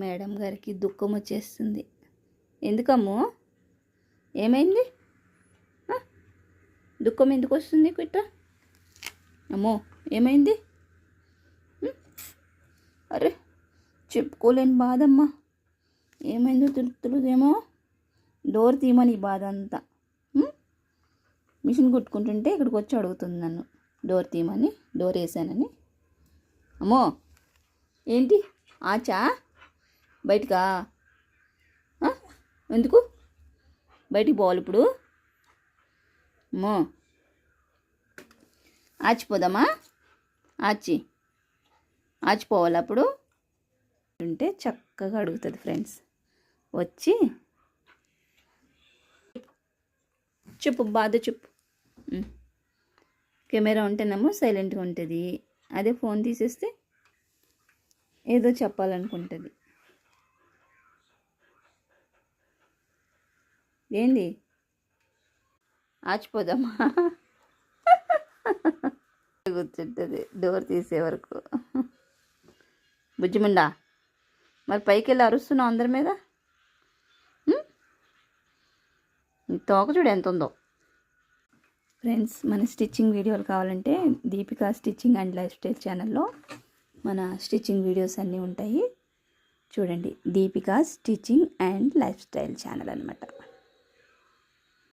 Madam గారికి దుఃఖం వచ్చేస్తుంది. ఎందుకమ్మో, ఏమైంది? దుఃఖం ఎందుకు వస్తుంది ఇట్లా? అమ్మో, ఏమైంది? అరే, చెప్పుకోలేని బాధమ్మా. ఏమైందో తెలుస్తుందేమో. డోర్ తీయమని బాధ అంతా. మిషన్ కుట్టుకుంటుంటే ఇక్కడికి వచ్చి అడుగుతుంది నన్ను డోర్ తీయమని. డోర్ వేసానని. అమ్మో, ఏంటి ఆచా? బయటకా? ఎందుకు బయటికి పోవాలి ఇప్పుడు? అమ్మో, ఆచిపోదామా? ఆచిపోవాలి అప్పుడు. ఉంటే చక్కగా అడుగుతుంది ఫ్రెండ్స్. వచ్చి చెప్పు, బాధ చెప్పు. కెమెరా ఉంటేనేమో సైలెంట్గా ఉంటుంది. అదే ఫోన్ తీసేస్తే ఏదో చెప్పాలనుకుంటుంది. ఏంది? ఆచిపోదామా? కూర్చుంటుంది డోర్ తీసే వరకు. బుజ్జిముండా, మరి పైకి వెళ్ళి అరుస్తున్నావు అందరి మీద. తోక చూడు ఎంత ఉందో. ఫ్రెండ్స్, మన స్టిచ్చింగ్ వీడియోలు కావాలంటే Deepika stitching and life style ఛానల్లో మన స్టిచ్చింగ్ వీడియోస్ అన్నీ ఉంటాయి. చూడండి, Deepika stitching and life style channel అనమాట.